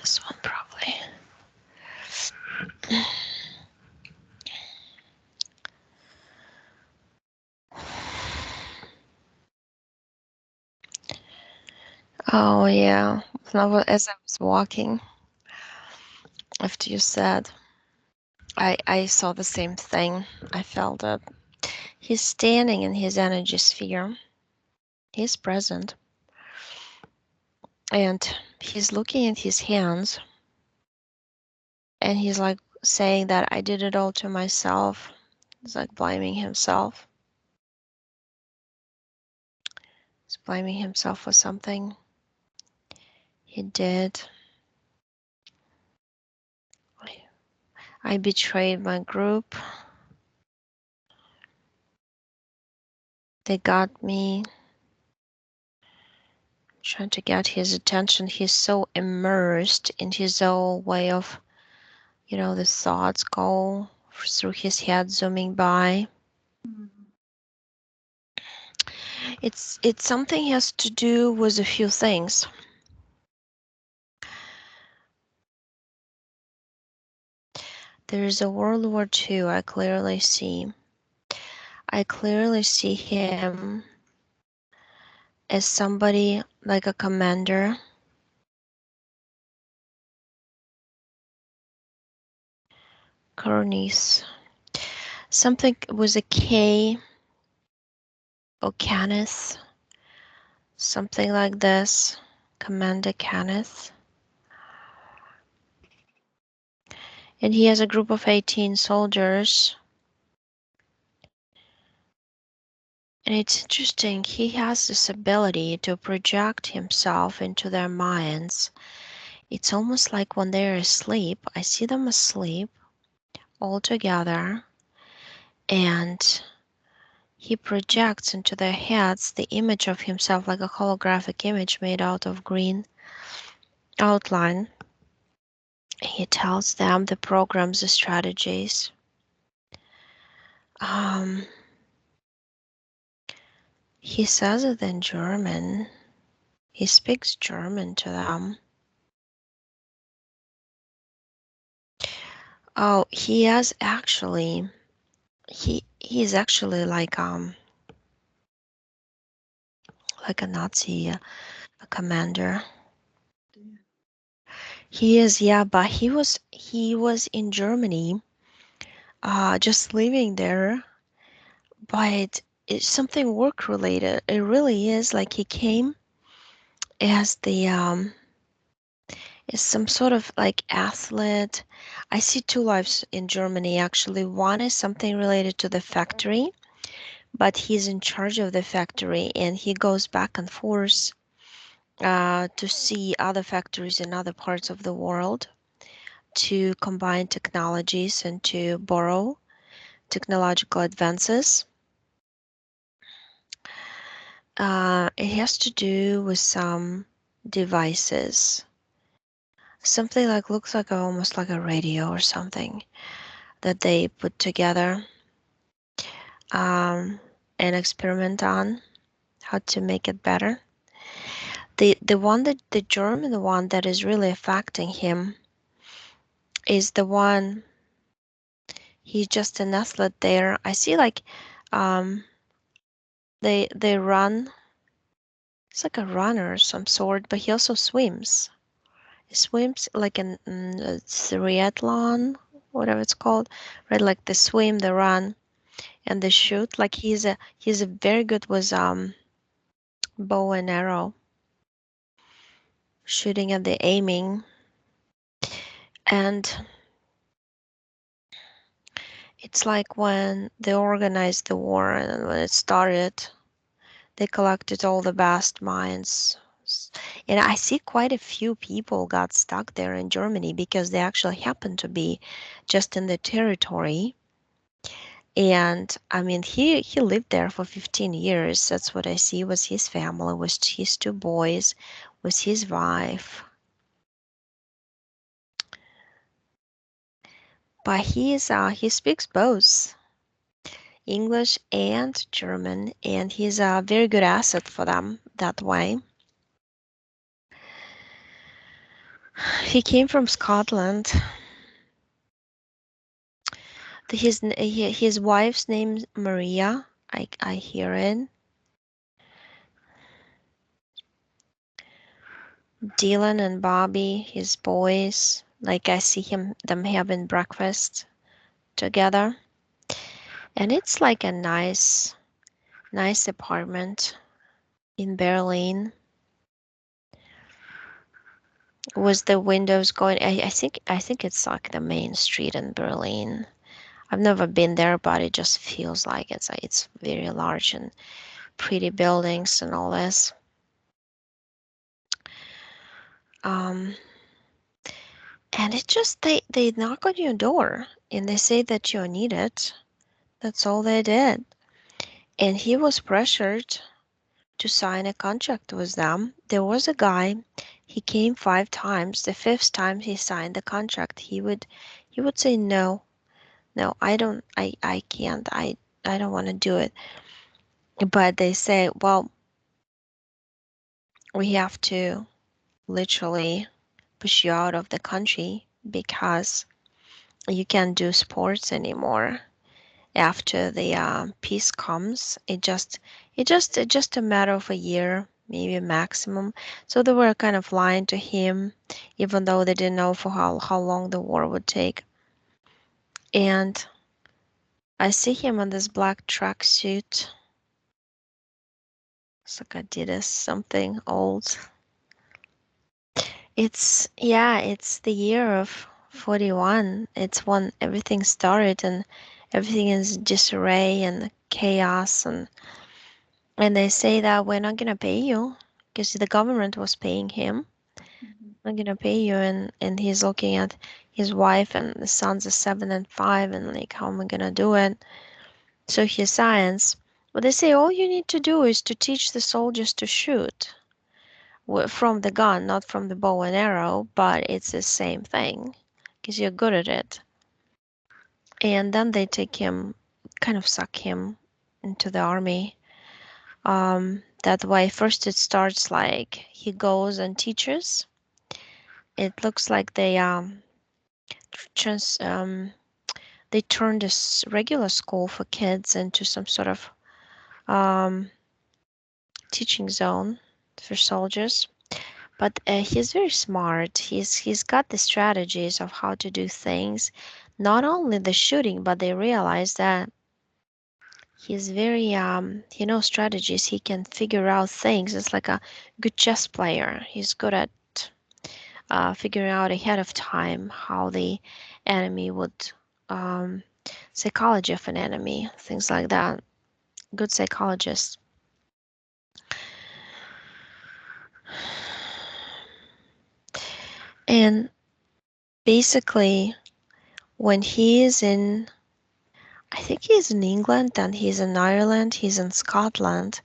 this one probably. Oh yeah, now as I was walking, after you said, I saw the same thing. I felt that he's standing in his energy sphere. He's present, and he's looking at his hands, and he's like saying that I did it all to myself. He's like blaming himself. He's blaming himself for something he did. I betrayed my group. They got me. Trying to get his attention. He's so immersed in his own way of, the thoughts go through his head, zooming by. It's something has to do with a few things. There is a World War II I clearly see. I clearly see him as somebody like a commander. Cornice. Something with a K or Kenneth. Something like this. Commander Kenneth. And he has a group of 18 soldiers. And it's interesting, he has this ability to project himself into their minds. It's almost like when they're asleep, I see them asleep all together, and he projects into their heads the image of himself like a holographic image made out of green outline. He tells them the programs, the strategies. He says it in German. He speaks German to them. Oh, he has actually, he's actually like a Nazi, a commander. He is, yeah, but he was in Germany, just living there, but it's something work related. It really is like he came as is some sort of like athlete. I see two lives in Germany actually. One is something related to the factory, but he's in charge of the factory and he goes back and forth to see other factories in other parts of the world to combine technologies and to borrow technological advances. It has to do with some devices. Something like looks like almost like a radio or something that they put together and experiment on how to make it better. The German one that is really affecting him is the one. He's just an athlete there. I see like they run. It's like a runner of some sort, but he also swims. He swims like a triathlon, whatever it's called, right? Like the swim, the run, and the shoot. Like he's a very good with bow and arrow, shooting at the aiming, and it's like when they organized the war and when it started, they collected all the best minds. And I see quite a few people got stuck there in Germany because they actually happened to be just in the territory. And I mean, he lived there for 15 years. That's what I see was his family, was his two boys, was his wife. But he speaks both English and German, and he's a very good asset for them that way. He came from Scotland. His wife's name's Maria. I hear it. Dylan and Bobby, his boys. Like I see them having breakfast together, and it's like a nice apartment in Berlin with the windows going. I think it's like the main street in Berlin. I've never been there, but it just feels like it's very large and pretty buildings and all this. Um, and it just they knock on your door and they say that you need it. That's all they did. And he was pressured to sign a contract with them. There was a guy, he came 5 times. The fifth time he signed the contract, he would say no, no, I can't, I don't want to do it. But they say, well, we have to literally push you out of the country because you can't do sports anymore after the peace comes. It's just a matter of a year, maybe maximum. So they were kind of lying to him, even though they didn't know for how long the war would take. And I see him in this black tracksuit. It's like Adidas, something old. It's the year of 41. It's when everything started and everything is disarray and chaos, and they say that we're not gonna pay you because the government was paying him. Mhm. I'm gonna pay you, and he's looking at his wife and the sons are 7 and 5, and like, how am I gonna do it? So he signs. But they say all you need to do is to teach the soldiers to shoot from the gun, not from the bow and arrow, but it's the same thing because you're good at it. And then they take him, kind of suck him into the army. That way, first it starts like he goes and teaches. It looks like trans they turned this regular school for kids into some sort of um, teaching zone for soldiers. But he's very smart. He's got the strategies of how to do things. Not only the shooting, but they realize that he's very he knows strategies. He can figure out things. It's like a good chess player. He's good at figuring out ahead of time how the enemy would um, psychology of an enemy, things like that. Good psychologist. And basically, when he is in, I think he's in England, then he's in Ireland, he's in Scotland.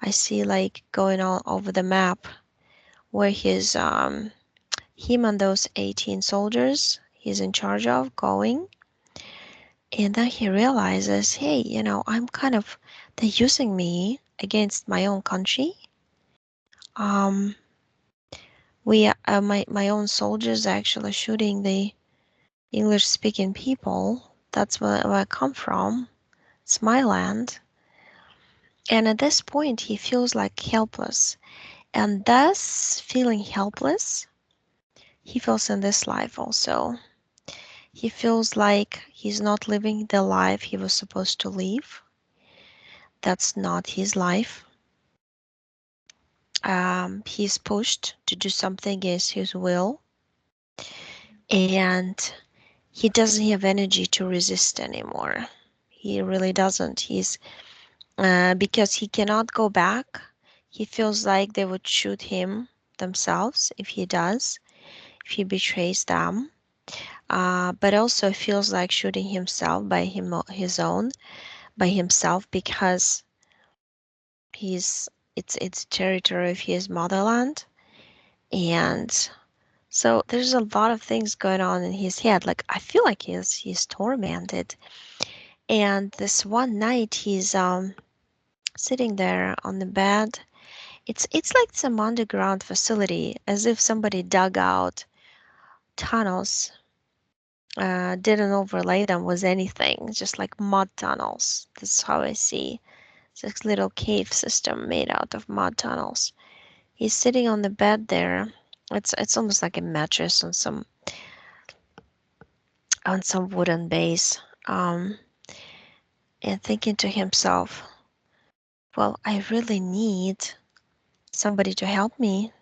I see like going all over the map where him and those 18 soldiers he's in charge of going. And then he realizes, hey, I'm kind of, they're using me against my own country. Um, my own soldiers are actually shooting the English speaking people. That's where I come from. It's my land. And at this point, he feels like helpless. And thus, feeling helpless, he feels in this life also. He feels like he's not living the life he was supposed to live. That's not his life. He's pushed to do something against his will, and he doesn't have energy to resist anymore. He really doesn't. He's because he cannot go back. He feels like they would shoot him themselves if he does, if he betrays them. But also feels like shooting himself by himself because he's it's territory of his motherland. And so there's a lot of things going on in his head. Like I feel like he's tormented. And this one night he's sitting there on the bed. It's like some underground facility, as if somebody dug out tunnels. Didn't overlay them with anything, just like mud tunnels. That's how I see this little cave system made out of mud tunnels. He's sitting on the bed there. It's almost like a mattress on some wooden base, and thinking to himself, well, I really need somebody to help me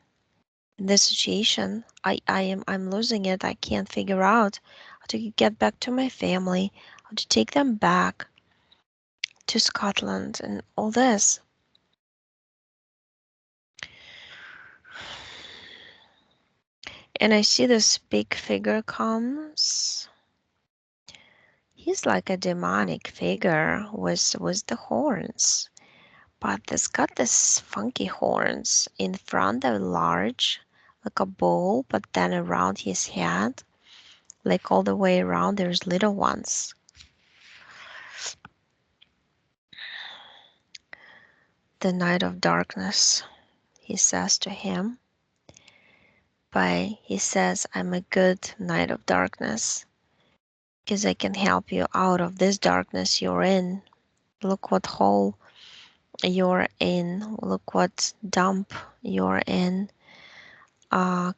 in this situation. I'm losing it. I can't figure out how to get back to my family, how to take them back to Scotland and all this. And I see this big figure comes. He's like a demonic figure with the horns. But it's got this funky horns. In front they're large, like a bowl, but then around his head, like all the way around, there's little ones. The night of darkness, he says to him. But he says, I'm a good night of darkness because I can help you out of this darkness you're in. Look what hole you're in. Look what dump you're in. Uh,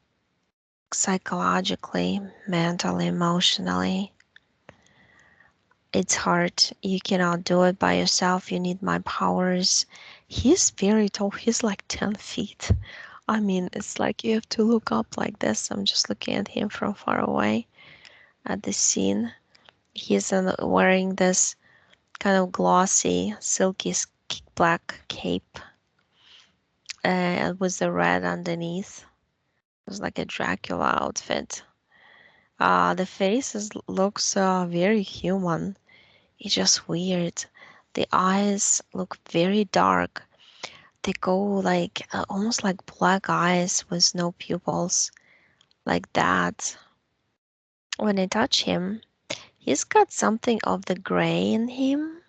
Psychologically, mentally, emotionally. It's hard. You cannot do it by yourself. You need my powers. He's very tall. He's like 10 feet. I mean, it's like you have to look up like this. I'm just looking at him from far away at the scene. He's wearing this kind of glossy, silky black cape with the red underneath. It's like a Dracula outfit. The face looks very human. It's just weird. The eyes look very dark. They go like almost like black eyes with no pupils, like that. When I touch him, he's got something of the gray in him.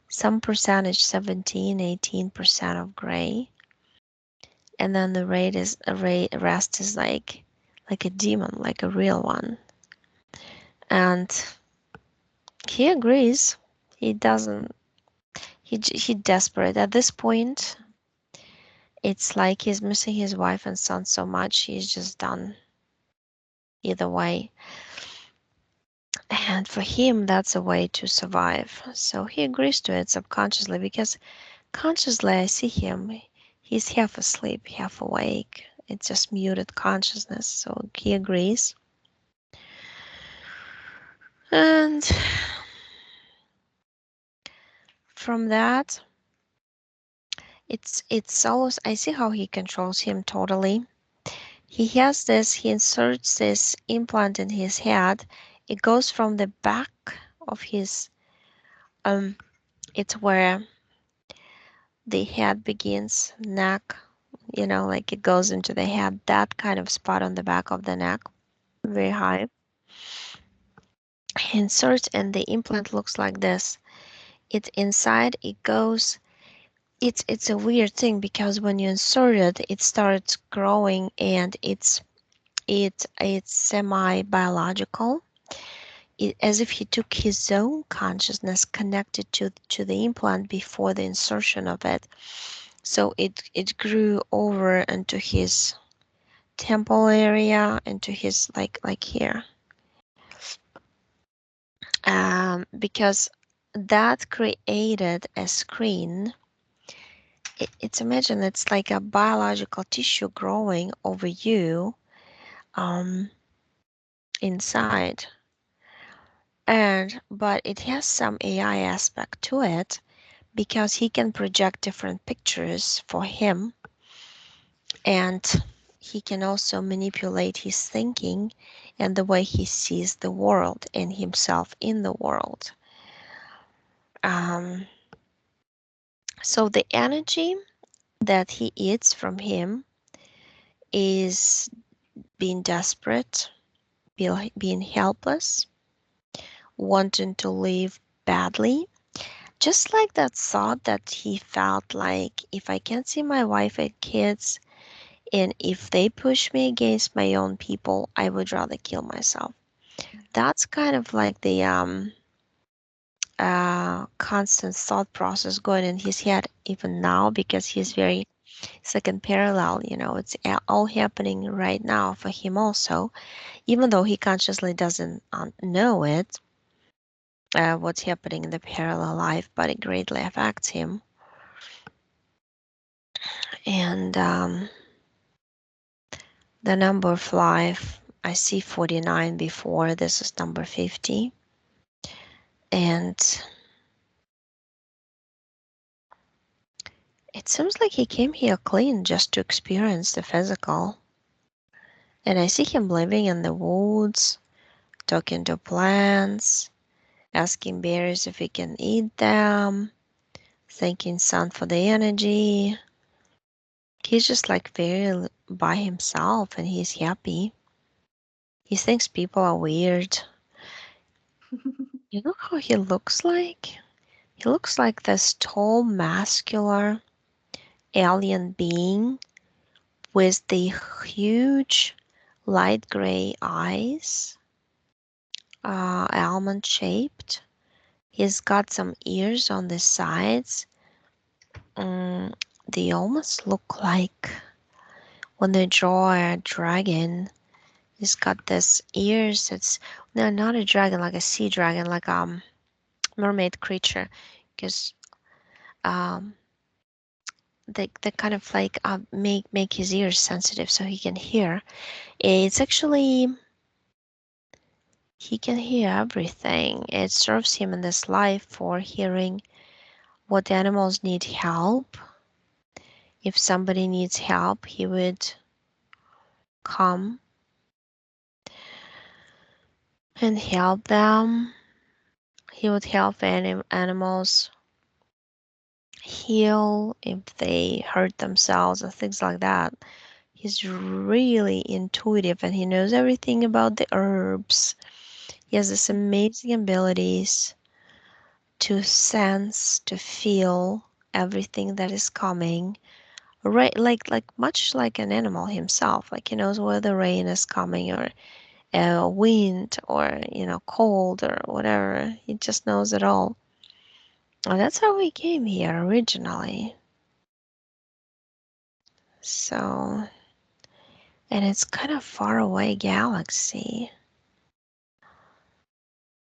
Some percentage, 17, 18% of gray. And then the rest is like a demon, like a real one. And he agrees. He doesn't. He desperate at this point. It's like he's missing his wife and son so much. He's just done. Either way. And for him, that's a way to survive. So he agrees to it subconsciously because consciously I see him. He's half asleep, half awake. It's just muted consciousness. So he agrees. And from that, it's always, I see how he controls him totally. He inserts this implant in his head. It goes from the back of his, it's where the head begins, neck, like it goes into the head, that kind of spot on the back of the neck, very high. He inserts and the implant looks like this. It's inside, it goes, it's a weird thing because when you insert it, it starts growing and it's semi-biological. As if he took his own consciousness connected to the implant before the insertion of it. So it grew over into his temple area, into his like here. Because that created a screen. It's imagine it's like a biological tissue growing over you inside. But it has some AI aspect to it because he can project different pictures for him, and he can also manipulate his thinking and the way he sees the world and himself in the world. So the energy that he eats from him is being desperate, being helpless, wanting to live badly. Just like that thought that he felt like, if I can't see my wife and kids, And if they push me against my own people, I would rather kill myself. That's kind of like the constant thought process going in his head even now, because he's very second parallel. It's all happening right now for him also, even though he consciously doesn't know it, what's happening in the parallel life, but it greatly affects him. And the number of life, I see 49 before, this is number 50. And it seems like he came here clean just to experience the physical. And I see him living in the woods, talking to plants, asking bears if he can eat them, thanking sun for the energy. He's just like very by himself and he's happy. He thinks people are weird. You know how he looks like? He looks like this tall, muscular alien being with the huge light gray eyes, almond shaped. He's got some ears on the sides. Mm, they almost look like when they draw a dragon. He's got this ears. It's no, not a dragon, like a sea dragon, like mermaid creature, because um they kind of like make his ears sensitive so he can hear. It's actually he can hear everything. It serves him in this life for hearing what animals need help. If somebody needs help, he would come and help them. He would help animals heal if they hurt themselves and things like that. He's really intuitive and he knows everything about the herbs. He has this amazing abilities to sense, to feel everything that is coming. Right, like much like an animal himself. Like he knows where the rain is coming, or wind, or cold, or whatever. He just knows it all. And that's how we came here originally. So, and it's kind of far away galaxy.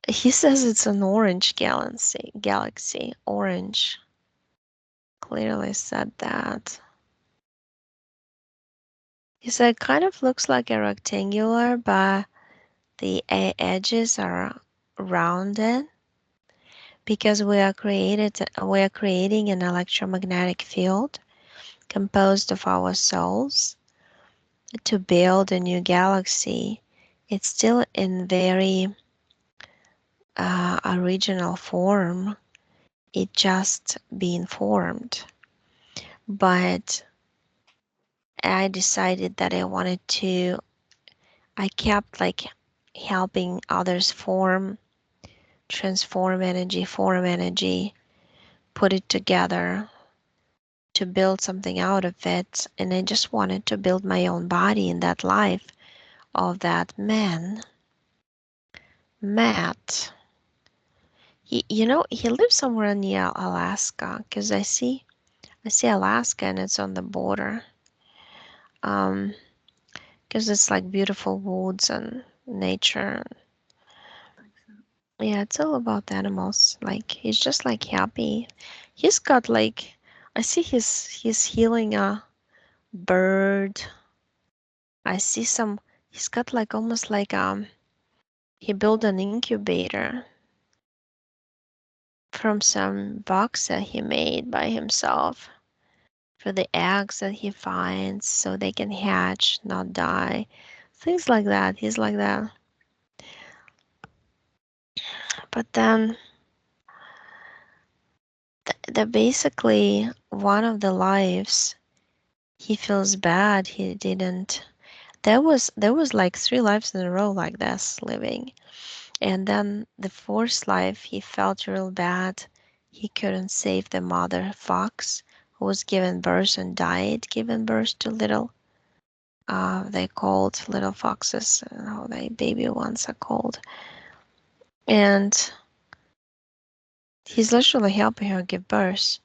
He says it's an orange galaxy. Galaxy, orange. Clearly said that. He said kind of looks like a rectangular, but the edges are rounded because we are creating an electromagnetic field composed of our souls to build a new galaxy. It's still in very original form. It just being formed. But I decided that I kept like helping others transform energy, form energy, put it together to build something out of it. And I just wanted to build my own body in that life of that man, Matt. He lives somewhere near Alaska, because I see Alaska and it's on the border. Because it's like beautiful woods and nature. Yeah, it's all about animals. Like he's just like happy. He's got like I see he's healing a bird. I see some he's got like almost like he built an incubator from some box that he made by himself for the eggs that he finds so they can hatch, not die. Things like that. He's like that. But then the basically one of the lives he feels bad he didn't there was like 3 lives in a row like this living, and then the fourth life he felt real bad he couldn't save the mother fox who was given birth and died giving birth to little They called little foxes, how they baby ones are called. And he's literally helping her give birth.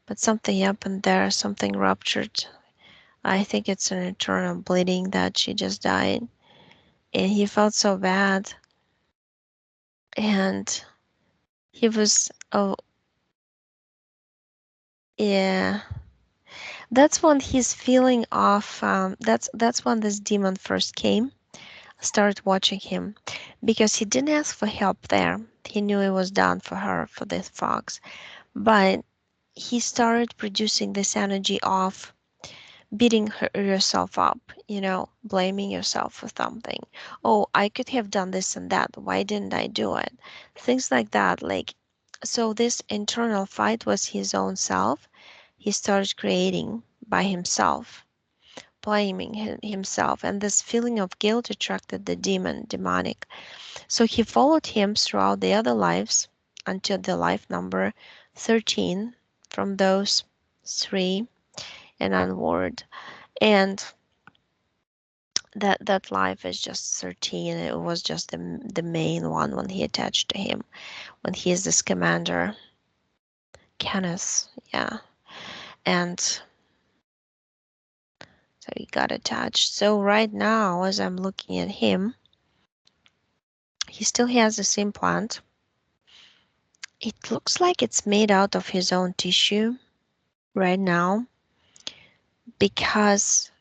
But something happened there, something ruptured. I think it's an internal bleeding that she just died. And he felt so bad. And he was, oh, yeah. That's when his feeling of, that's when this demon first came. I started watching him because he didn't ask for help there. He knew it was done for her, for this fox. But he started producing this energy of beating yourself up, blaming yourself for something. Oh, I could have done this and that. Why didn't I do it? Things like that. So this internal fight was his own self. He started creating by himself, blaming himself, and this feeling of guilt attracted the demonic. So he followed him throughout the other lives until the life number 13 from those three and onward. And that life is just 13. It was just the main one when he attached to him, when he is this commander, Kenneth, yeah. And so he got attached. So right now, as I'm looking at him, he still has the same plant. It looks like it's made out of his own tissue right now because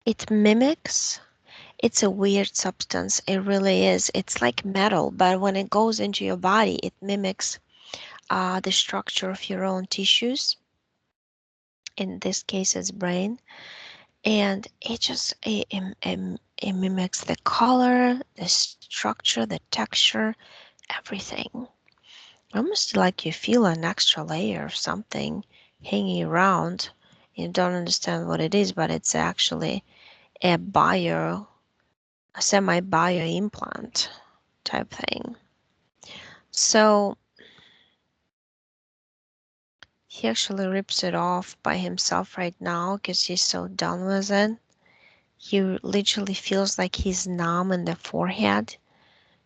it mimics. It's a weird substance. It really is. It's like metal, but when it goes into your body, it mimics the structure of your own tissues. In this case, it's brain, and it mimics the color, the structure, the texture, everything. Almost like you feel an extra layer of something hanging around. You don't understand what it is, but it's actually a a semi-bio implant type thing. So he actually rips it off by himself right now because he's so done with it. He literally feels like he's numb in the forehead.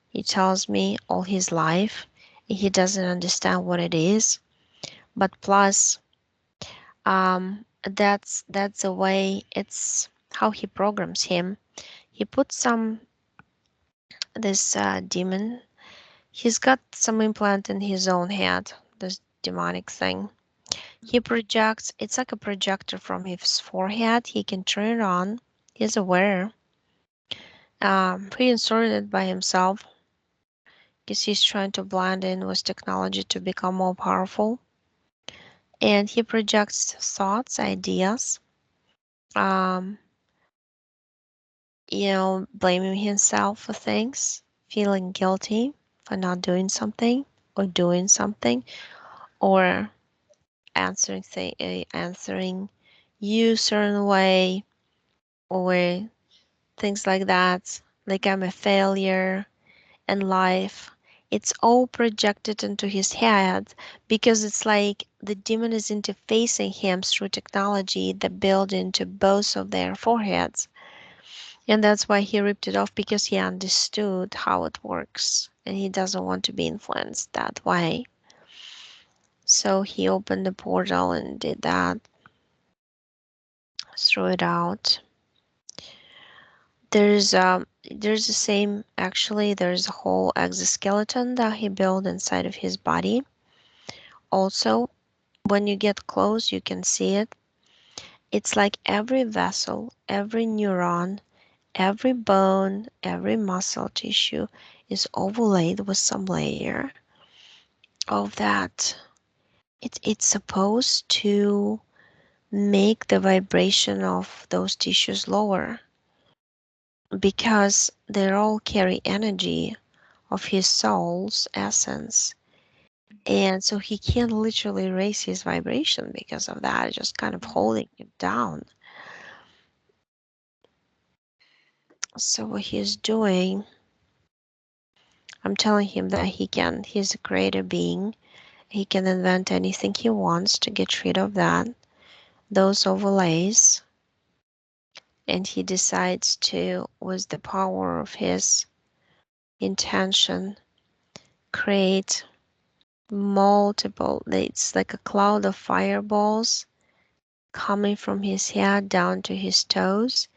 He tells me all his life. He doesn't understand what it is. But plus, that's the way, it's how he programs him. He puts this demon. He's got some implant in his own head. This demonic thing. He projects. It's like a projector from his forehead. He can turn it on. He's aware. Pre-installed it by himself because he's trying to blend in with technology to become more powerful. And he projects thoughts, ideas, um, blaming himself for things, feeling guilty for not doing something or doing something, or answering you certain way, or things like that, like I'm a failure in life. It's all projected into his head because it's like the demon is interfacing him through technology that built into both of their foreheads. And that's why he ripped it off, because he understood how it works and he doesn't want to be influenced that way. So he opened the portal and did that, threw it out. There's the same, actually, there's a whole exoskeleton that he built inside of his body. Also, when you get close, you can see it. It's like every vessel, every neuron, every bone, every muscle tissue is overlaid with some layer of that. It's supposed to make the vibration of those tissues lower because they all carry energy of his soul's essence. And so he can't literally raise his vibration because of that, just kind of holding him down. So what he's doing, I'm telling him that he's a creative being. He can invent anything he wants to get rid of those overlays. and he decides to, with the power of his intention, create multiple, it's like a cloud of fireballs coming from his head down to his toes,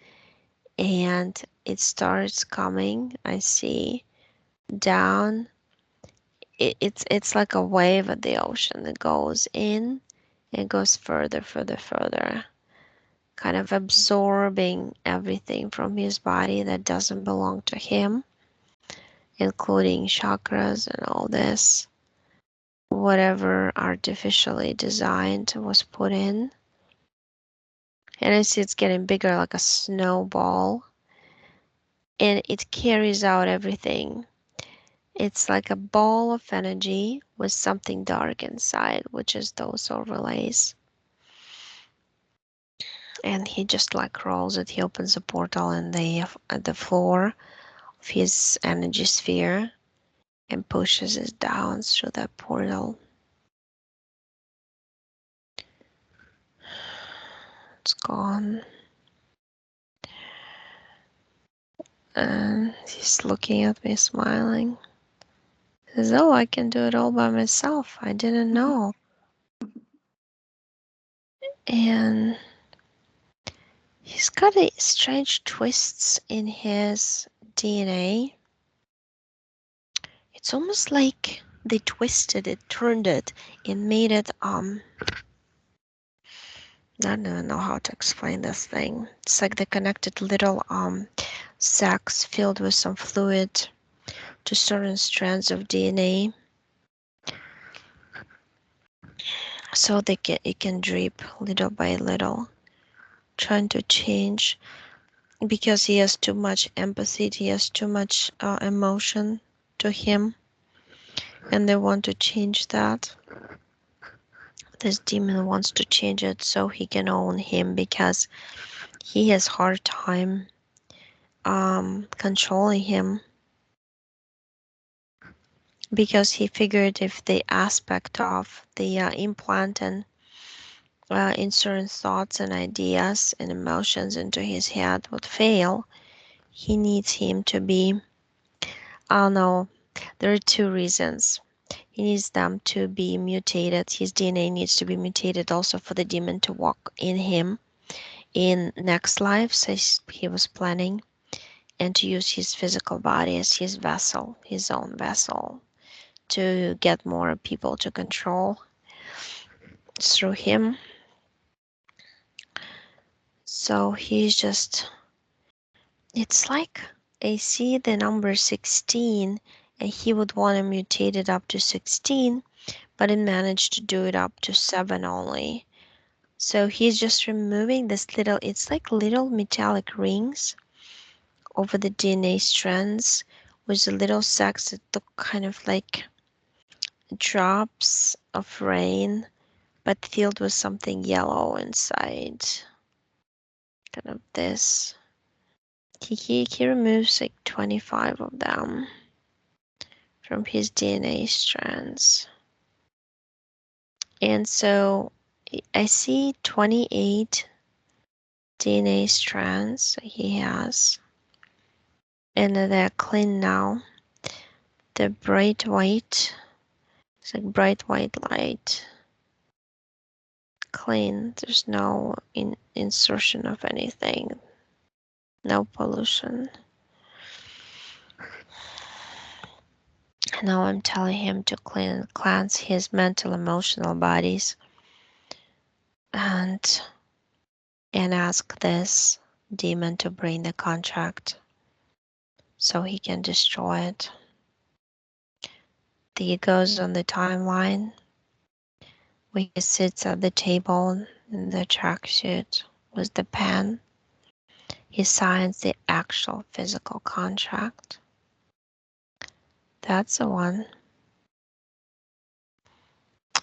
and it starts coming, I see, down. It's like a wave at the ocean that goes in and goes further, further, further, kind of absorbing everything from his body that doesn't belong to him, including chakras and all this. Whatever artificially designed was put in. And I see it's getting bigger like a snowball. And it carries out everything. It's like a ball of energy with something dark inside, which is those overlays. And he just like rolls it. He opens a portal in the floor of his energy sphere and pushes it down through that portal. It's gone. And he's looking at me smiling. He says, "Oh, I can do it all by myself. I didn't know." And he's got a strange twists in his DNA. It's almost like they twisted it, turned it, and made it I don't even know how to explain this thing. It's like they connected little sacs filled with some fluid to certain strands of DNA, so it can drip little by little, trying to change, because he has too much empathy, he has too much emotion to him, and they want to change that. This demon wants to change it so he can own him, because he has hard time controlling him, because he figured if the aspect of the implant and insert thoughts and ideas and emotions into his head would fail, he needs him to be, I don't know, there are two reasons. He needs them to be mutated. His DNA needs to be mutated also for the demon to walk in him in next life, so he was planning, and to use his physical body as his vessel, his own vessel, to get more people to control through him. So he's just, it's like I see the number 16, and he would want to mutate it up to 16, but it managed to do it up to 7 only. So he's just removing this little, it's like little metallic rings over the DNA strands with the little sacs that look kind of like drops of rain, but filled with something yellow inside. Kind of this. He removes like 25 of them from his DNA strands. And so I see 28 DNA strands he has, and they're clean now. They're bright white. It's like bright white light. Clean. There's no insertion of anything. No pollution. Now I'm telling him to cleanse his mental, emotional bodies, and ask this demon to bring the contract so he can destroy it. He goes on the timeline where he sits at the table in the tracksuit with the pen. He signs the actual physical contract. That's the one.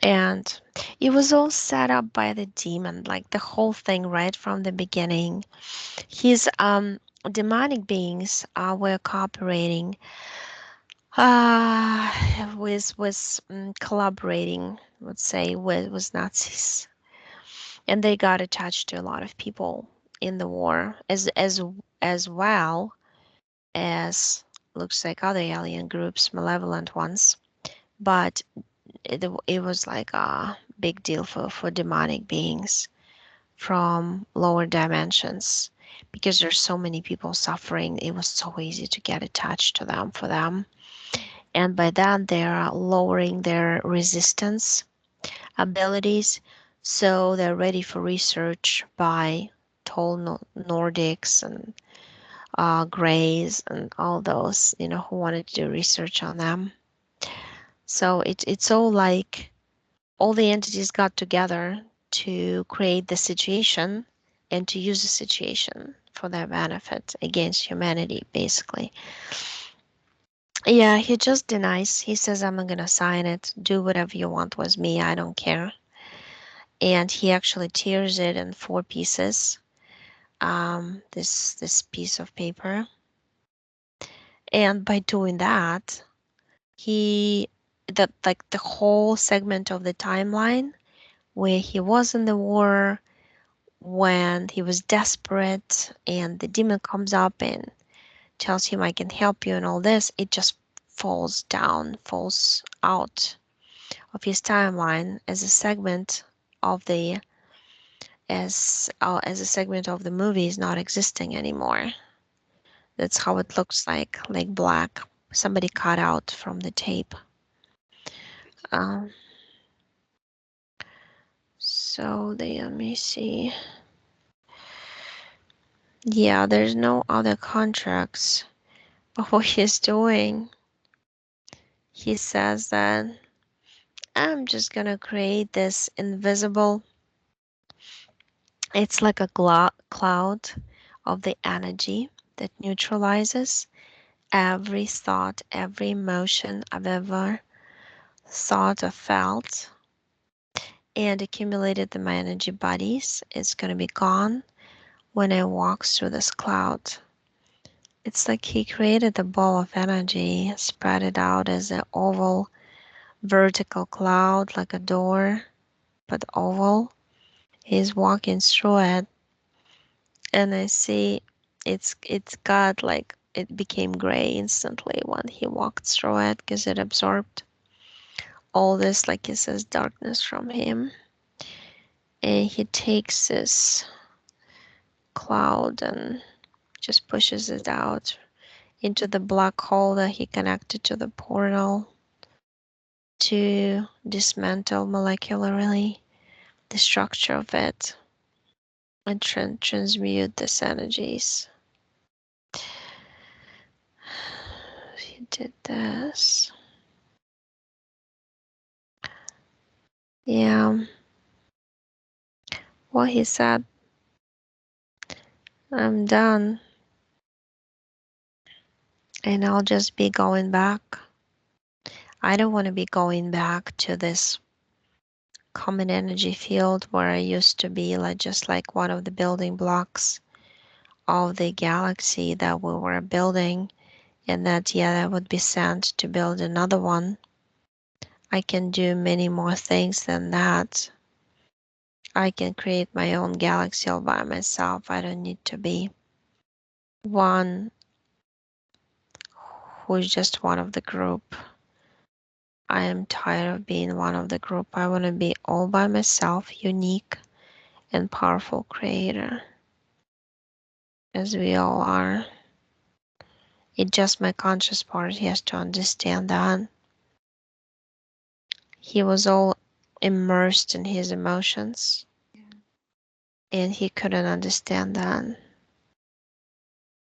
And it was all set up by the demon, like the whole thing right from the beginning. His demonic beings were cooperating with collaborating, let's say, with Nazis, and they got attached to a lot of people in the war, as well as looks like other alien groups, malevolent ones. But it was like a big deal for demonic beings from lower dimensions, because there's so many people suffering. It was so easy to get attached to them for them. And by that, they're lowering their resistance abilities, so they're ready for research by tall Nordics and Greys and all those, who wanted to do research on them. So it's all like all the entities got together to create the situation and to use the situation for their benefit against humanity, basically. Yeah, he just denies. He says, I'm not gonna sign it. Do whatever you want with me. I don't care. And he actually tears it in four pieces. This piece of paper. And by doing that, he that like the whole segment of the timeline where he was in the war, when he was desperate and the demon comes up and tells him, I can help you and all this, it just falls down, falls out of his timeline as a segment of the as a segment of the movie is not existing anymore. That's how it looks like black. Somebody cut out from the tape. Um, let me see. Yeah, there's no other contracts. But what he's doing, he says that I'm just gonna create this invisible, it's like a cloud of the energy that neutralizes every thought, every emotion I've ever thought or felt and accumulated in my energy bodies. It's gonna be gone when I walk through this cloud. It's like he created a ball of energy, spread it out as an oval vertical cloud, like a door, but oval. He's walking through it, and I see it's got like it became gray instantly when he walked through it because it absorbed all this, like he says, darkness from him. And he takes this cloud and just pushes it out into the black hole that he connected to the portal to dismantle molecularly the structure of it and transmute these energies. He did this. Yeah. Well, he said, I'm done and I'll just be going back. I don't want to be going back to this common energy field where I used to be, like just like one of the building blocks of the galaxy that we were building, and that I would be sent to build another one. I can do many more things than that. I can create my own galaxy all by myself. I don't need to be one who's just one of the group. I am tired of being one of the group. I want to be all by myself, unique and powerful creator, as we all are. It's just my conscious part. He has to understand that. He was all immersed in his emotions, and he couldn't understand that.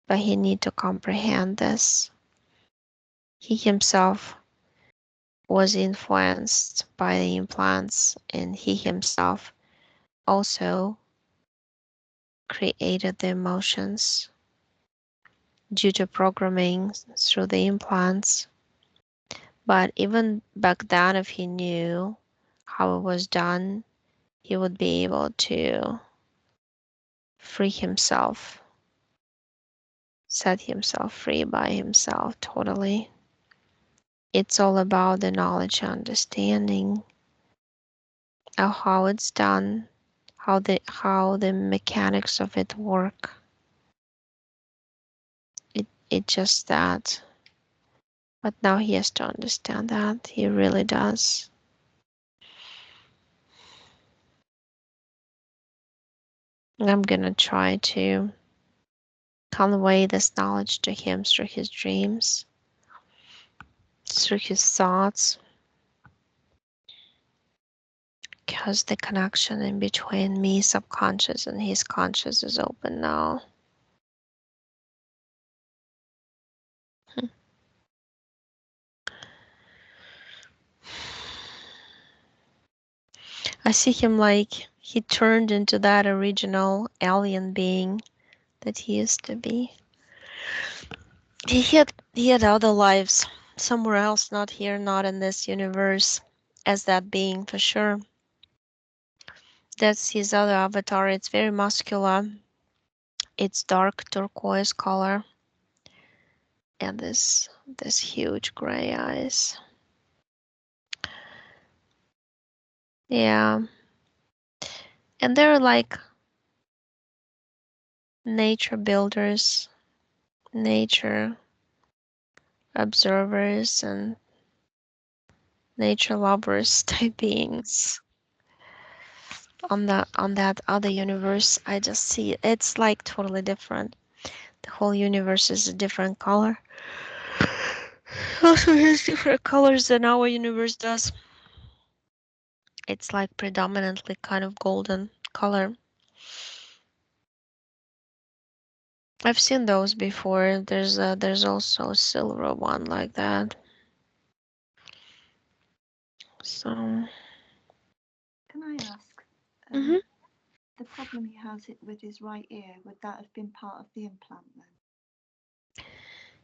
But he need to comprehend this. He himself was influenced by the implants, and he himself also created the emotions due to programming through the implants. But even back then, if he knew how it was done, he would be able to free himself, set himself free by himself totally. It's all about the knowledge and understanding of how it's done, how the mechanics of it work. It just that. But now he has to understand that. He really does. And I'm gonna try to convey this knowledge to him through his dreams, through his thoughts, because the connection in between me subconscious and his conscious is open now. I see him like he turned into that original alien being that he used to be. He had other lives somewhere else, not here, not in this universe, as that being for sure. That's his other avatar. It's very muscular. It's dark turquoise color and this huge gray eyes. Yeah. And they're like nature builders, nature observers and nature lovers type beings on that other universe. I just see it's like totally different. The whole universe is a different color. Also has different colors than our universe does. It's like predominantly kind of golden color. I've seen those before. There's also a silver one like that. So Can I ask, mhm. the problem he has it with his right ear, would that have been part of the implant then?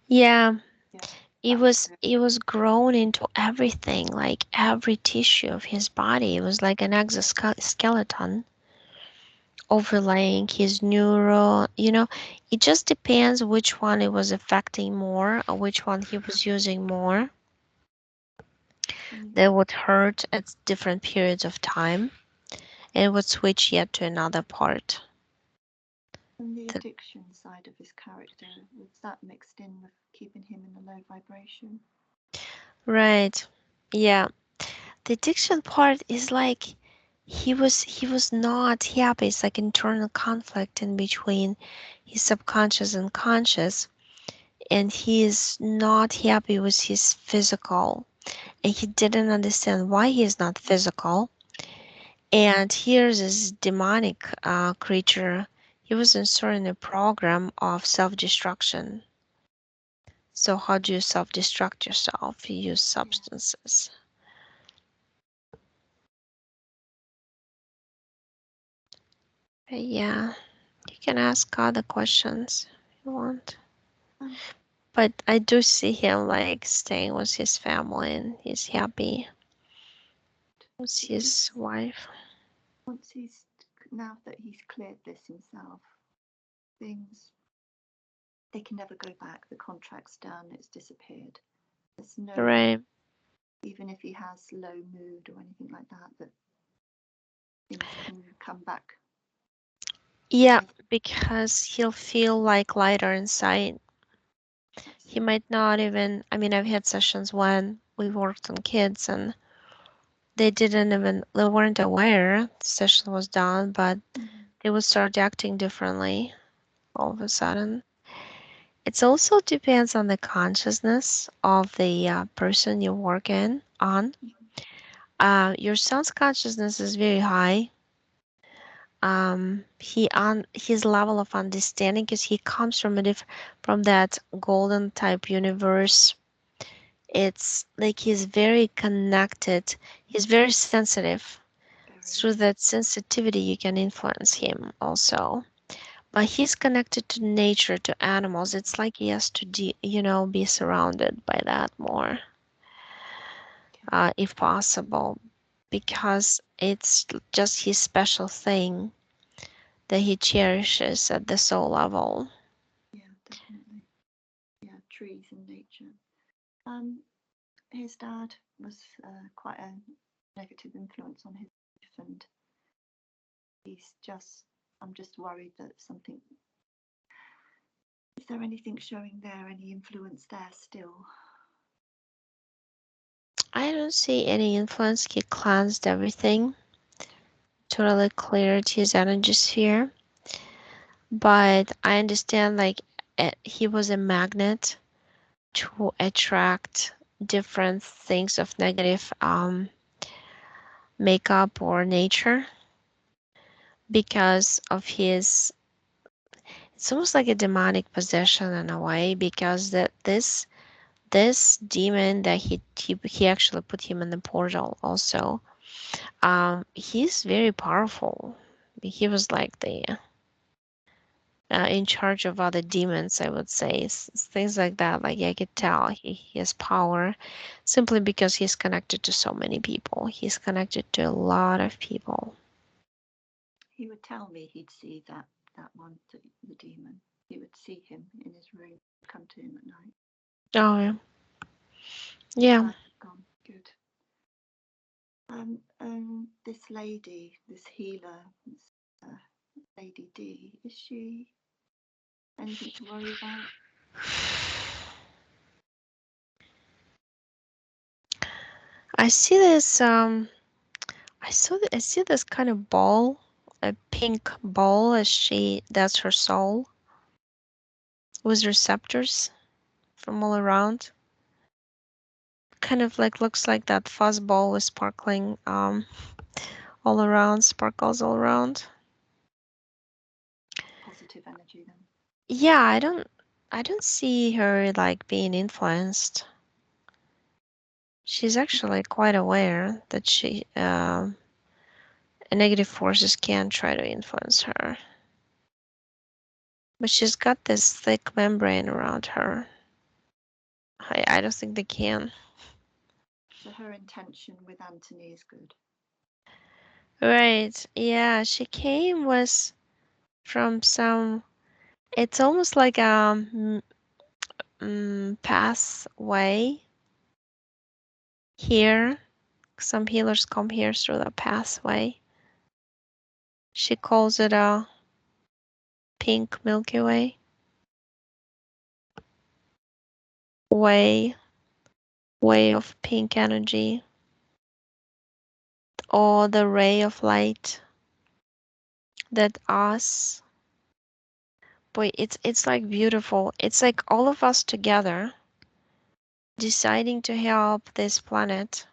Yeah, Yeah, it that's was it was grown into everything, like every tissue of his body. It was like an exoskeleton overlaying his neural. It just depends which one it was affecting more or which one he was using more. and They would hurt at different periods of time and it would switch yet to another part. and the The- addiction side of his character, was that mixed in with keeping him in a low vibration? right. Yeah. The addiction part is like he was not happy. It's like internal conflict in between his subconscious and conscious, and he is not happy with his physical, and he didn't understand why he is not physical. And here's this demonic creature. He was inserting a program of self-destruction. So how do you self-destruct yourself? You use Yeah, substances. But yeah, you can ask other questions if you want. and But I do see him like staying with his family and he's happy with his because wife. once he's now that he's cleared this himself, things they can never go back. The contract's done. It's disappeared. There's no, Right. even if he has low mood or anything like that, that things can come back. Yeah, As because he'll feel like lighter inside. that's He might not even, I mean, I've had sessions when we worked on kids and they weren't aware the session was done, but mm, they would start acting differently all of a sudden. It also depends on the consciousness of the person you're working on. Your son's consciousness is very high. His level of understanding, because he comes from that golden type universe. It's like he's very connected. He's very sensitive. very. Through that sensitivity, you can influence him also. But he's connected to nature, to animals. It's like he has to, be surrounded by that more, Okay. if possible, because it's just his special thing that he cherishes at the soul level. Yeah, definitely. Yeah, trees and nature. Um, his dad was quite a negative influence on his life, and He's just, I'm just worried that something, is there anything showing there, any influence there still? I don't see any influence. He cleansed everything, totally cleared his energy sphere. But I understand, like, he was a magnet to attract different things of negative makeup or nature because of his, it's almost like a demonic possession in a way, because this demon that he actually put him in the portal also, he's very powerful. He was like the in charge of other demons, I would say. Things like that. Like, I could tell he has power simply because he's connected to so many people. He's connected to a lot of people. He would tell me he'd see that one, the demon. He would see him in his room, come to him at night. Oh, yeah. I'm Yeah. glad he's gone. Good. This lady, this healer, this, uh, Lady D, is she anything to worry about? I see this I see this kind of ball, a pink ball, as she that's her soul, with receptors from all around. Kind of like looks like that fuzz ball with sparkling all around, sparkles all around. Positive energy then. Yeah, I don't see her like being influenced. She's actually quite aware that negative forces can try to influence her. But she's got this thick membrane around her. I don't think they can. So her intention with Anthony is good. Right. Yeah, she came was from some, it's almost like a pathway here. Some healers come here through the pathway. She calls it a pink Milky Way, way of pink energy, or the ray of light that us. Boy, it's like beautiful. It's like all of us together deciding to help this planet,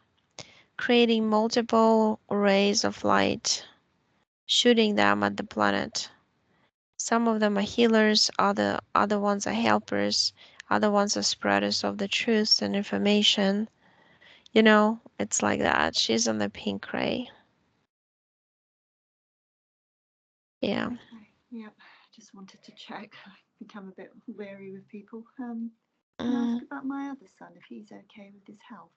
creating multiple rays of light, shooting them at the planet. Some of them are healers, other ones are helpers, other ones are spreaders of the truth and information. It's like that. She's on the pink ray. Yeah. Okay. Yep. Just wanted to check. I think I'm a bit wary with people. Can I ask Mm, about my other son, if he's okay with his health?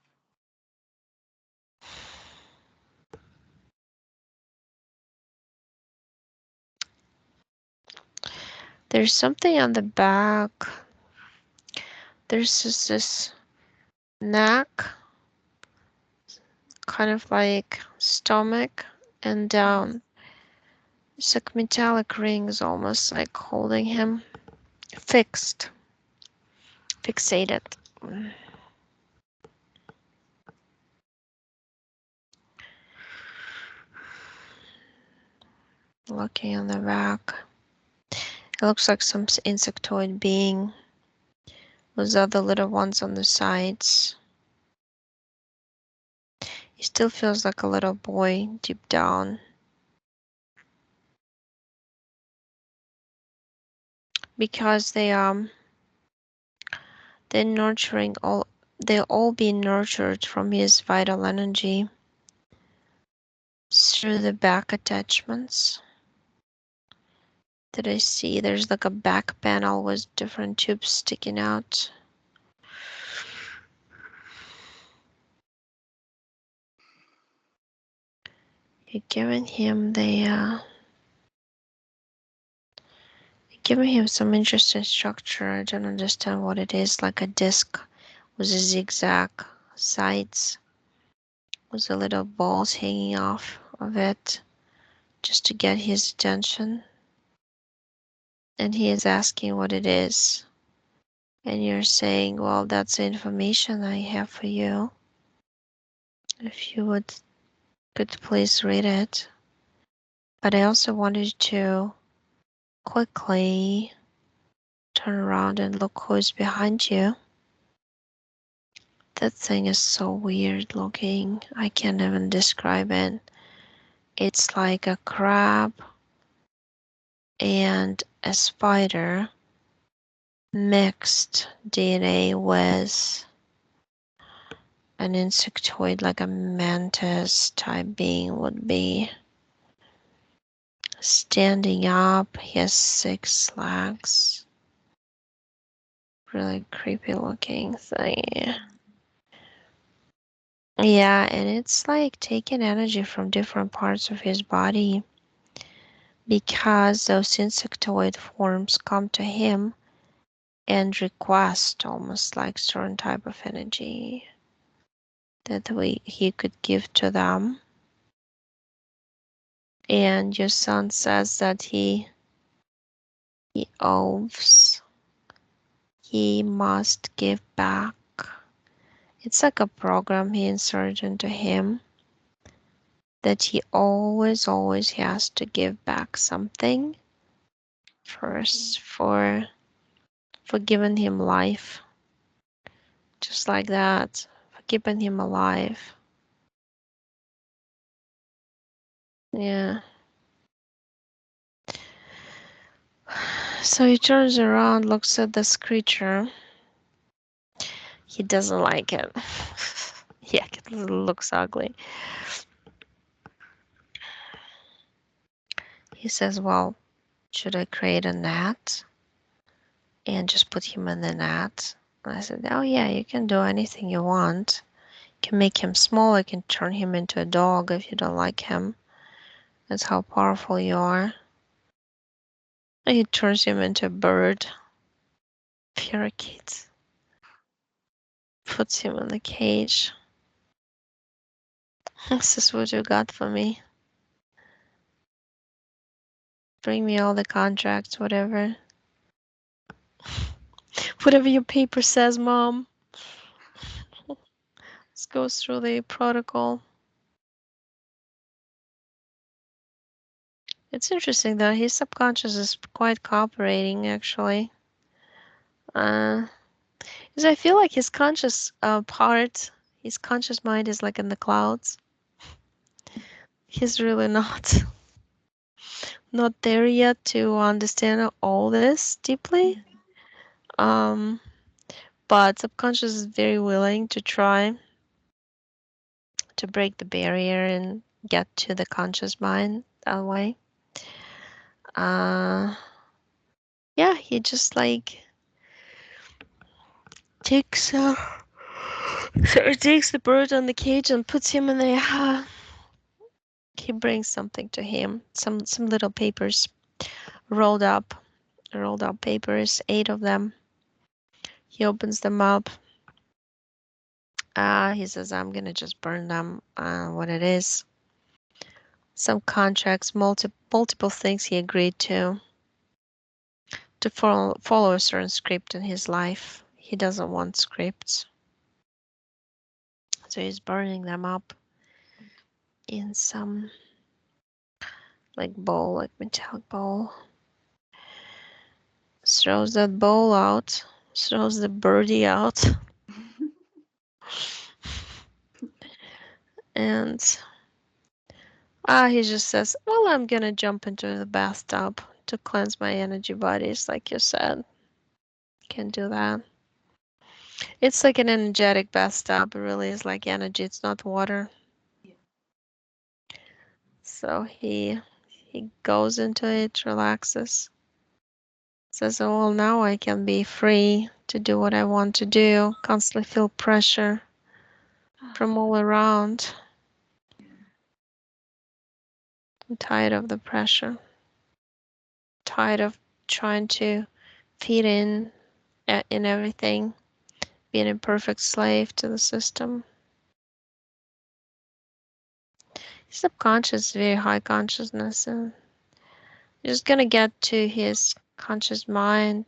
there's something on the back. There's just this neck, kind of like stomach, and Yes. down. It's like metallic rings, almost like holding him fixed, fixated. Looking on the back. It looks like some insectoid being with other little ones on the sides. He still feels like a little boy deep down because they're nurturing all they're all being nurtured from his vital energy through the back attachments that I see. There's like a back panel with different tubes sticking out. You're giving him giving him some interesting structure. I don't understand what it is, like a disc with a zigzag sides with the little balls hanging off of it. just to get his attention. And he is asking what it is. And you're saying, well, that's the information I have for you. If you could please read it. But I also wanted to quickly turn around and look who's behind you. That thing is so weird looking. I can't even describe it. It's like a crab and a spider mixed DNA with an insectoid, like a mantis type being would be. Standing up, he has 6 legs. Really creepy looking thing. Yeah, and it's like taking energy from different parts of his body because those insectoid forms come to him and request almost like certain type of energy that he could give to them. And your son says that he owes, he must give back. It's like a program he inserted into him that he always has to give back something first for giving him life. Just like that. For keeping him alive. Yeah. So he turns around, looks at this creature. He doesn't like it. Yeah, it looks ugly. He says, well, should I create a net and just put him in the net? And I said, oh yeah, you can do anything you want. You can make him small, you can turn him into a dog if you don't like him. That's how powerful you are. And he turns him into a bird. Parakeet. Puts him in the cage. This is what you got for me. Bring me all the contracts, whatever. Whatever your paper says, Mom. Let's go through the protocol. It's interesting though, his subconscious is quite cooperating actually. Because I feel like his conscious part, his conscious mind is like in the clouds. He's really not there yet to understand all this deeply. Um, but subconscious is very willing to try to break the barrier and get to the conscious mind that way. Uh, yeah, he just like takes takes the bird on the cage and puts him in there. He brings something to him, some little papers, rolled up, rolled up papers, 8 of them. He opens them up. He says, I'm gonna just burn them. What it is, some contracts, multiple things he agreed to follow a certain script in his life. He doesn't want scripts. So he's burning them up in some like bowl, like metallic bowl. Throws that bowl out, throws the birdie out, and he just says, well, I'm gonna jump into the bathtub to cleanse my energy bodies, like you said. Can do that. It's like an energetic bathtub. It really is like energy. It's not water. Yeah. So he goes into it, relaxes, says, oh, well, now I can be free to do what I want to do, constantly feel pressure from all around. I'm tired of the pressure, tired of trying to fit in everything, being a perfect slave to the system. Subconscious, very high consciousness, and you're just gonna get to his conscious mind.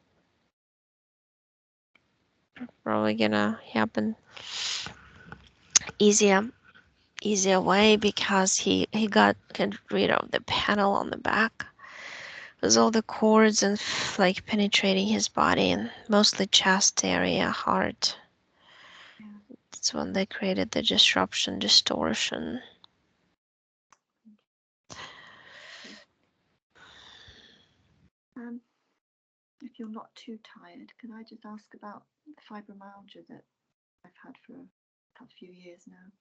Probably gonna happen easier, easier way because he got rid of the panel on the back. There's all the cords and like penetrating his body and mostly chest area, heart. Yeah. That's when they created the disruption, distortion. Okay. Um, if you're not too tired, can I just ask about the fibromyalgia that I've had for a few years now?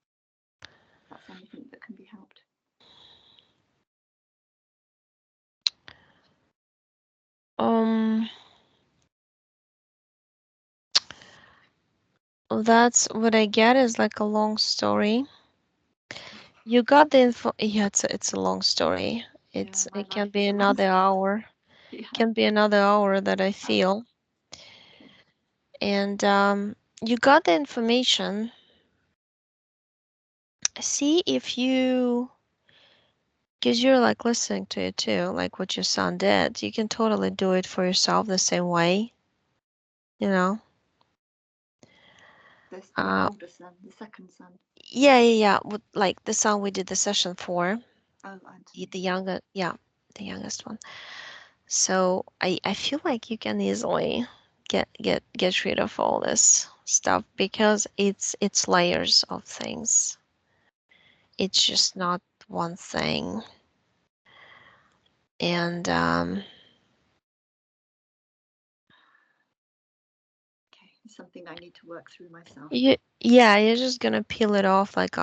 That's anything that can be helped. Um, that's what I get is like a long story. You got the info. Yeah, it's a long story. Yeah, my It life can be is a long another story. hour. Yeah. Can be another hour that I Oh, feel. okay. And you got the information. See if you, because you're like listening to it too, like what your son did. You can totally do it for yourself the same way. You know. This the Uh, older son, the second son. yeah, yeah, yeah. Like the son we did the session for, Oh, Anthony. the younger, yeah, the youngest one. So I feel like you can easily get rid of all this stuff because it's layers of things. It's Yeah. just not one thing. And Okay. It's something I need to work through myself. yeah, you're just gonna peel it off like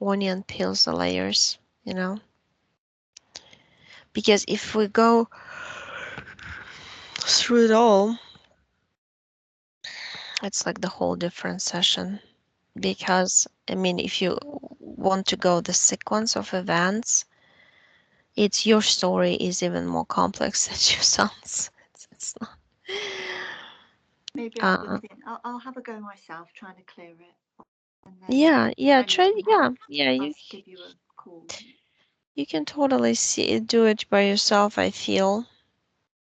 onion peels the layers, you know? Because if we go through it all, it's like the whole different session. Because I mean, if you want to go the sequence of events, it's your story is even more complex than your son's. It's not. Maybe I'll be Uh, within. I'll have a go myself trying to clear it, and then yeah, if yeah, I need try, some yeah, help, yeah, I'll give you a call. you can totally do it by yourself, I feel.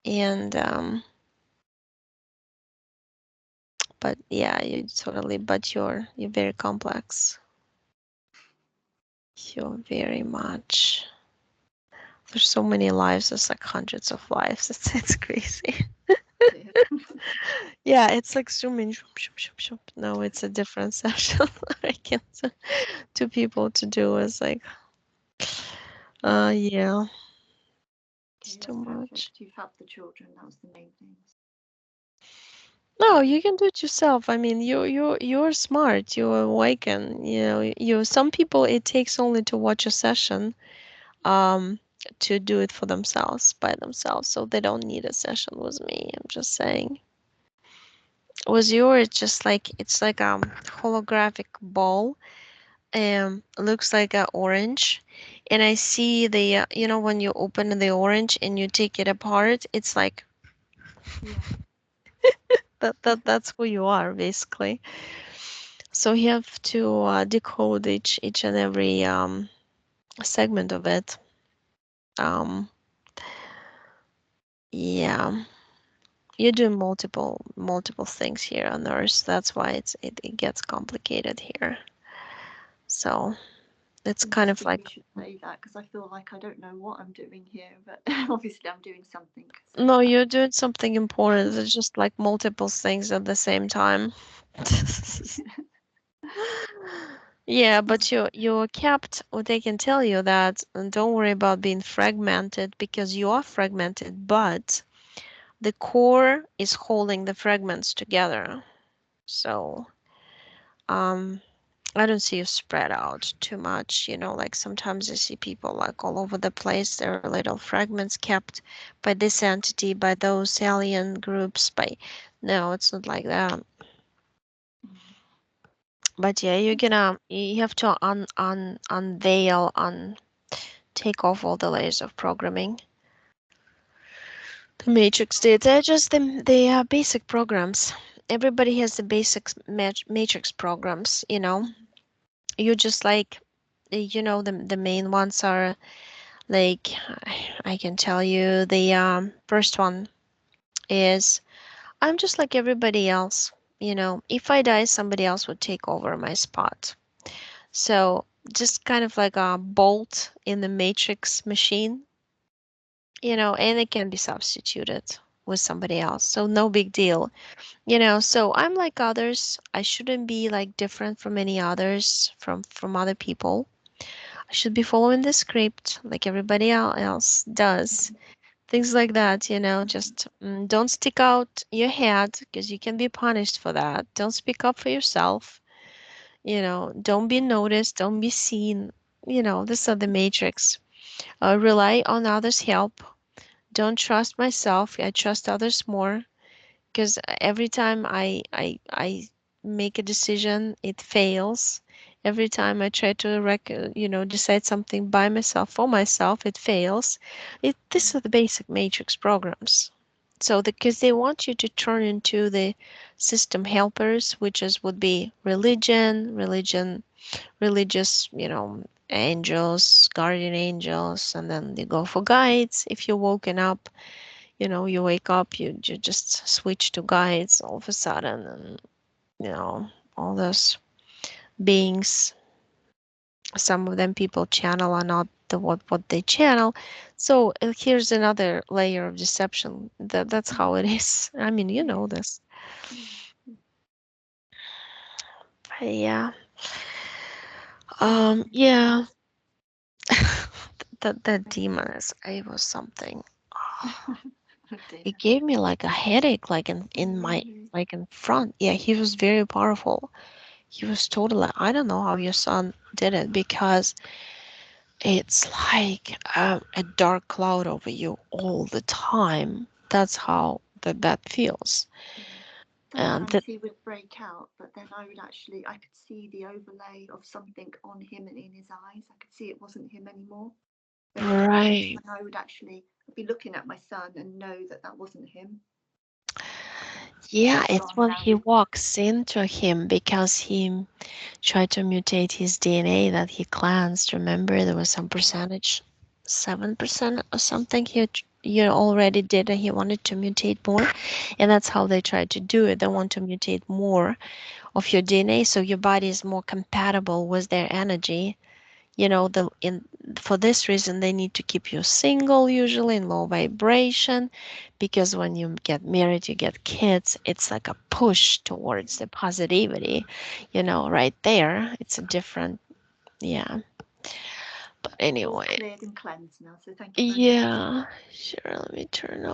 And but yeah, you totally, but you're very complex. You're very much. There's so many lives. There's like hundreds of lives. It's crazy. It is. Yeah, it's like zooming. Shoop, shoop, shoop, shoop. No, it's a different session. I can't. Two people to do is like, yeah, it's Okay, too that's much. perfect. You've helped the children. That was the main thing. No, you can do it yourself. I mean, you're smart. You're awakened. You know, some people it takes only to watch a session, um, to do it for themselves by themselves, so they don't need a session with me. I'm just saying. With yours, just like it's like a holographic ball. Looks like a orange, and I see the you know when you open the orange and you take it apart, it's like Yeah. that's who you are basically. So you have to decode each and every segment of it. Um, yeah, you're doing multiple things here on Earth. That's why it gets complicated here. So it's kind of Interesting like you should say that because I feel like I don't know what I'm doing here, but obviously I'm doing something. So no, that, you're doing something important. It's just like multiple things at the same time. Yeah, but you're kept, what they can tell you that don't worry about being fragmented because you are fragmented, but the core is holding the fragments together. So, um, I don't see you spread out too much, like sometimes I see people like all over the place. There are little fragments kept by this entity, by those alien groups, by no, it's not like that. mm, But yeah, you're okay. gonna you have to unveil, take off all the layers of programming. The matrix data, just the basic programs. Everybody has the basic matrix programs. Mhm. You just like the main ones are like, I can tell you the first one is, I'm just like everybody else. If I die, somebody else would take over my spot. So just kind of like a bolt in the matrix machine, and it can be substituted with somebody else. So no big deal. So I'm like others. I shouldn't be like different from any others, from other people. I should be following the script like everybody else does. Things like that, just don't stick out your head because you can be punished for that. Don't speak up for yourself. Don't be noticed, don't be seen. This is the matrix. Rely on others' help. Don't trust myself. I trust others more because every time I make a decision, it fails. Every time I try to decide something by myself for myself, it fails. This Mm. is the basic matrix programs. So because they want you to turn into the system helpers, which is would be religion, religious, angels, guardian angels, and then they go for guides. If you're woken up, you wake up, you just switch to guides all of a sudden, and all those beings, some of them people channel are not the what they channel. So here's another layer of deception. That's Mm. how it is. I mean, you Yes. know this. Yeah. But yeah. Sounds like an Yeah. intense. That Very demon good. is, it was something. Oh dear. It gave me like a headache, like Oh in my, really? like in front. Yeah, he was very powerful. He was totally, I don't know how your son did it because it's like a dark cloud over you all the time. That's how that feels. Yeah. And Sometimes that, he would break out, but then I could see the overlay of something on him and in his eyes. I could see it wasn't him anymore. There were times right. when I'd be looking at my son and know that that wasn't him. Yeah, He's it's gone when now. he walks into him because he tried to mutate his DNA that he cleansed. Remember, there was some percentage, 7% or something he already did, and he wanted to mutate more. And that's how they tried to do it. They want to mutate more of your DNA so your body is more compatible with their energy. The in For this reason they need to keep you single, usually in low vibration, because when you get married, you get kids, it's like a push towards the positivity, right there. It's a different, yeah. But It's all anyway, cleared and cleansed now, so thank you very much. yeah, sure, let me turn off